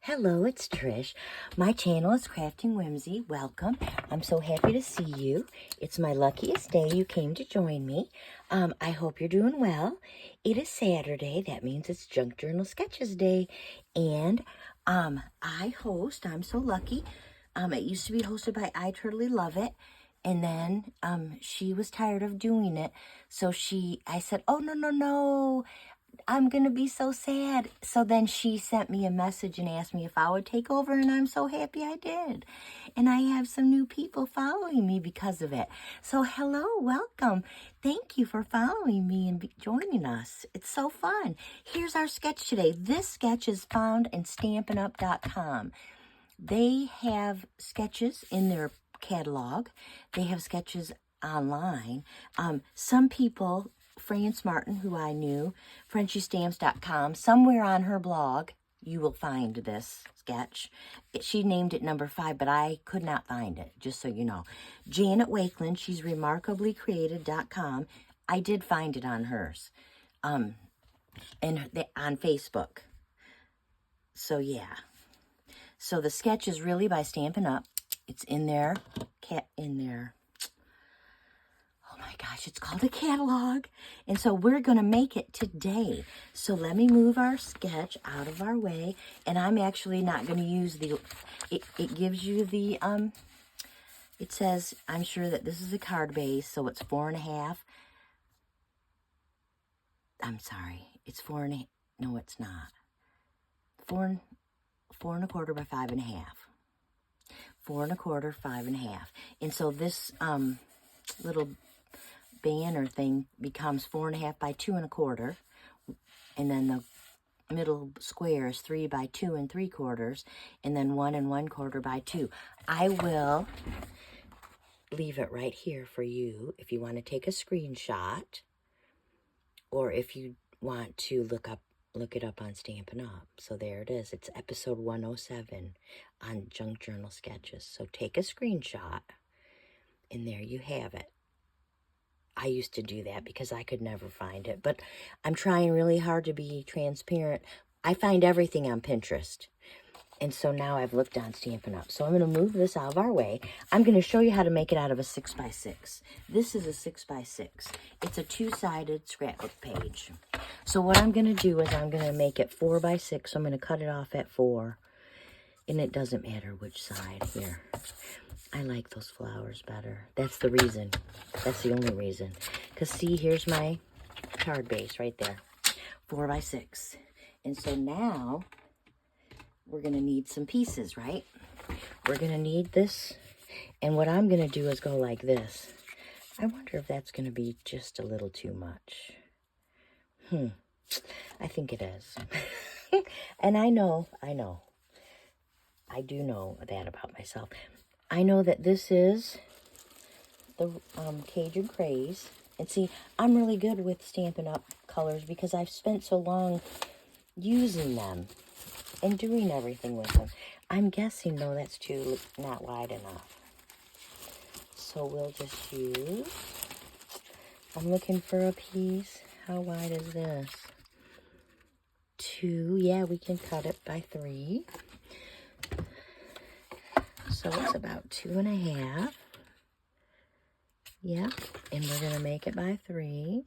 Hello, it's Trish. My channel is Crafting Whimsy. Welcome. I'm so happy to see you. It's my luckiest day you came to join me. I hope you're doing well. It is Saturday. That means it's Junk Journal Sketches Day. And I host. I'm so lucky. It used to be hosted by I Totally Love It. And then she was tired of doing it. So I said, oh, no. I'm going to be so sad. So then she sent me a message and asked me if I would take over, and I'm so happy I did. And I have some new people following me because of it. So hello, welcome. Thank you for following me and joining us. It's so fun. Here's our sketch today. This sketch is found in stampinup.com. They have sketches in their catalog. They have sketches online. Some people... France Martin, who I knew, FrenchieStamps.com, somewhere on her blog, you will find this sketch. She named it number 5, but I could not find it, just so you know. Janet Wakeland, she's remarkablycreated.com. I did find it on hers, and on Facebook. So, yeah. So, the sketch is really by Stampin' Up. It's in there, oh my gosh, it's called a catalog. And so we're going to make it today. So let me move our sketch out of our way. And I'm actually not going to use it gives you the, it says, I'm sure that this is a card base, so it's 4.5. I'm sorry, it's 4.5. No, it's not. 4.25 by 5.5. 4.25, 5.5. And so this, little banner thing becomes 4.5 by 2.25, and then the middle square is 3 by 2 3/4, and then 1 1/4 by 2. I will leave it right here for you if you want to take a screenshot, or if you want to look it up on Stampin' Up. So there it is. It's episode 107 on Junk Journal Sketches. So take a screenshot, and there you have it. I used to do that because I could never find it, but I'm trying really hard to be transparent. I find everything on Pinterest, and so now I've looked on Stampin' Up. So I'm going to move this out of our way. I'm going to show you how to make it out of a 6x6. This is a 6x6. It's a 2-sided scrapbook page. So what I'm going to do is I'm going to make it 4x6. So I'm going to cut it off at 4, and it doesn't matter which side here. I like those flowers better. That's the reason. That's the only reason. Because see, here's my card base right there. 4x6. And so now, we're going to need some pieces, right? We're going to need this. And what I'm going to do is go like this. I wonder if that's going to be just a little too much. I think it is. And I know. I do know that about myself. I know that this is the Cajun Craze. And see, I'm really good with Stampin' Up colors because I've spent so long using them and doing everything with them. I'm guessing, though, that's not wide enough. So we'll just use... I'm looking for a piece. How wide is this? 2. Yeah, we can cut it by 3. So it's about 2.5. Yep. And we're going to make it by 3.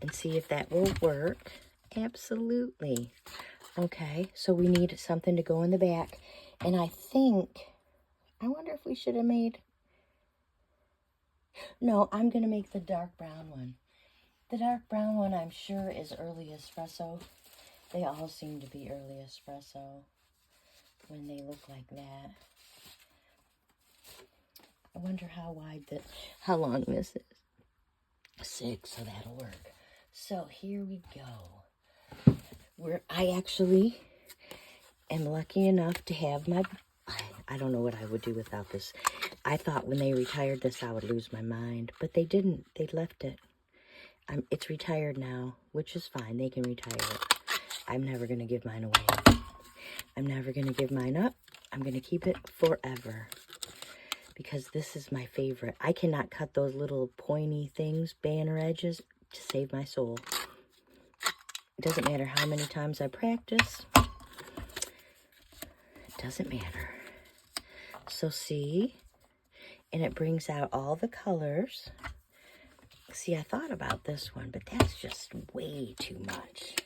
And see if that will work. Absolutely. Okay. So we need something to go in the back. And I wonder if we should have made... No, I'm going to make the dark brown one. The dark brown one, I'm sure, is early espresso. They all seem to be early espresso when they look like that. I wonder how long this is. 6, so that'll work. So here we go. I actually am lucky enough to have I don't know what I would do without this. I thought when they retired this, I would lose my mind, but they didn't. They left it. It's retired now, which is fine. They can retire it. I'm never going to give mine away. I'm never going to give mine up. I'm going to keep it forever because this is my favorite. I cannot cut those little pointy things, banner edges, to save my soul. It doesn't matter how many times I practice. doesn't matter. So see, and it brings out all the colors. See, I thought about this one, but that's just way too much.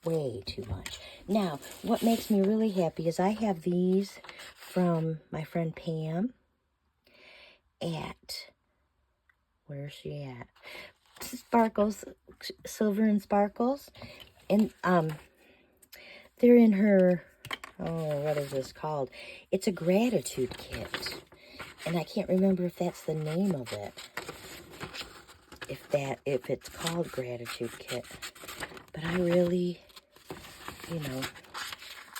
Way too much. Now, what makes me really happy is I have these from my friend Pam at, where's she at? Sparkles, Silver and Sparkles. And they're in her, oh, what is this called? It's a gratitude kit. And I can't remember if that's the name of it. If it's called gratitude kit. But I really,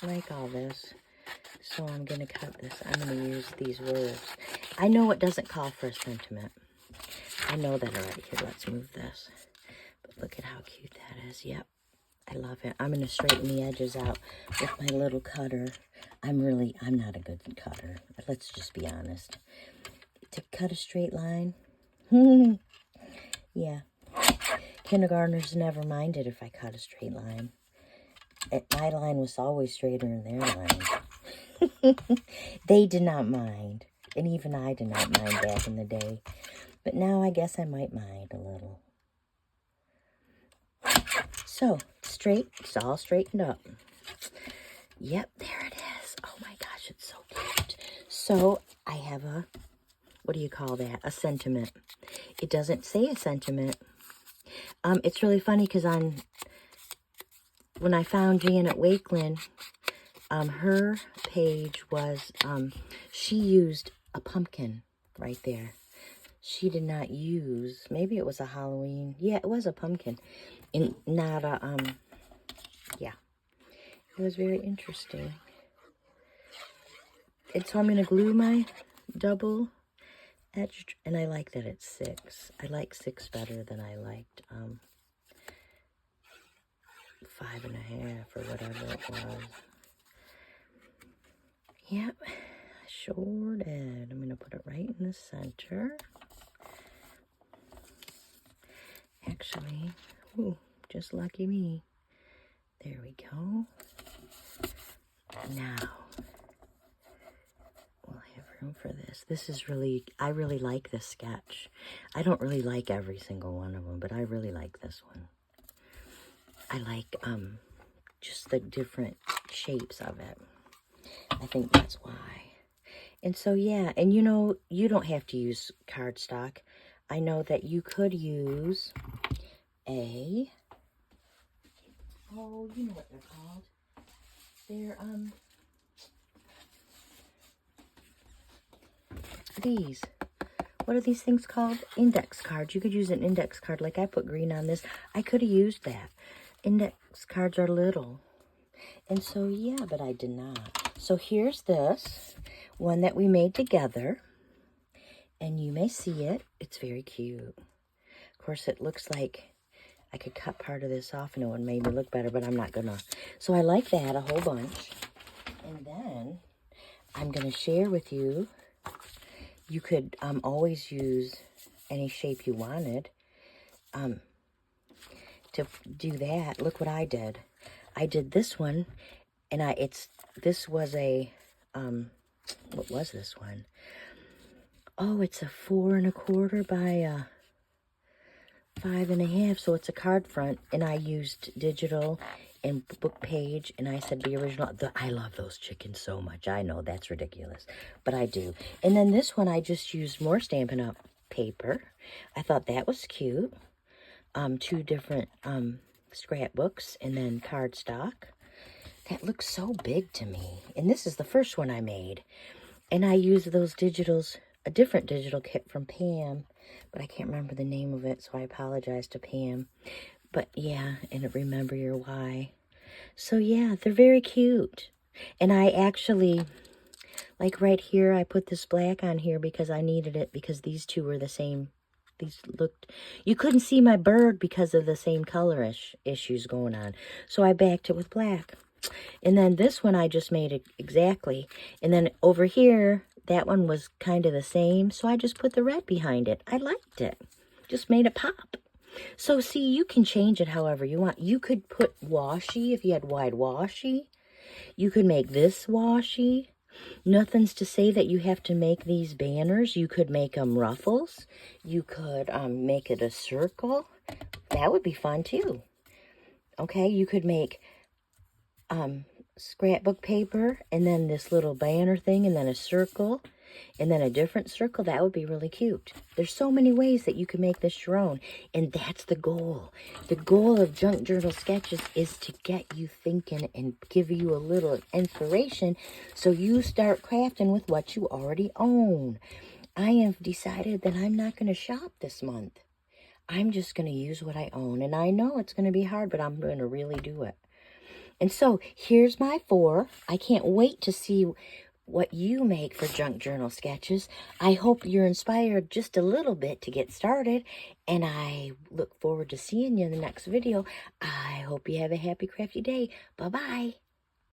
like all this. So I'm going to cut this. I'm going to use these words. I know it doesn't call for a sentiment. I know that already. Here, let's move this. But look at how cute that is. Yep. I love it. I'm going to straighten the edges out with my little cutter. I'm not a good cutter. Let's just be honest. To cut a straight line. Yeah. Kindergartners never minded if I cut a straight line. My line was always straighter than their line. They did not mind. And even I did not mind back in the day. But now I guess I might mind a little. So, straight. It's all straightened up. Yep, there it is. Oh my gosh, it's so cute. So, I have a, what do you call that? A sentiment. It doesn't say a sentiment. It's really funny because when I found Janet Wakeland, her page was, she used a pumpkin right there. She did not use, maybe it was a Halloween. Yeah, it was a pumpkin. And not a, yeah. It was very interesting. And so I'm going to glue my double edged, and I like that it's 6. I like 6 better than I liked 5.5 or whatever it was. Yep, I sure did. I'm going to put it right in the center. Actually, ooh, just lucky me. There we go. Now, we'll have room for this. This is really, I really like this sketch. I don't really like every single one of them, but I really like this one. I like just the different shapes of it. I think that's why. And so, yeah, and you don't have to use cardstock. I know that you could use a, oh, you know what they're called. They're, these. What are these things called? Index cards. You could use an index card. Like I put green on this. I could have used that. Index cards are little. And so, yeah, but I did not. So here's this one that we made together. And you may see it. It's very cute. Of course, it looks like I could cut part of this off and it would make me look better, but I'm not gonna. So I like that a whole bunch. And then I'm gonna share with you. You could always use any shape you wanted to do that. Look what I did. I did this one, and this was a what was this one? Oh, it's a 4 1/4 by a 5 1/2, so it's a card front, and I used digital and book page, and I said the original. I love those chickens so much. I know that's ridiculous, but I do. And then this one, I just used more Stampin' Up! Paper. I thought that was cute. 2 different scrapbooks, and then cardstock. That looks so big to me. And this is the first one I made. And I used those digitals, a different digital kit from Pam, but I can't remember the name of it, so I apologize to Pam. But yeah, and remember your why. So yeah, they're very cute. And I actually, like right here, I put this black on here because I needed it because these two were the same. These looked, you couldn't see my bird because of the same color issues going on. So I backed it with black. And then this one I just made it exactly. And then over here, that one was kind of the same. So I just put the red behind it. I liked it. Just made it pop. So see, you can change it however you want. You could put washi if you had wide washi. You could make this washi. Nothing's to say that you have to make these banners. You could make them ruffles. You could make it a circle. That would be fun too. Okay, you could make scrapbook paper and then this little banner thing and then a circle and then a different circle. That would be really cute. There's so many ways that you can make this your own, and that's the goal. The goal of Junk Journal Sketches is to get you thinking and give you a little inspiration so you start crafting with what you already own. I have decided that I'm not going to shop this month. I'm just going to use what I own, and I know it's going to be hard, but I'm going to really do it. And so here's my 4. I can't wait to see what you make for Junk Journal Sketches. I hope you're inspired just a little bit to get started, and I look forward to seeing you in the next video. I hope you have a happy crafty day. Bye-bye.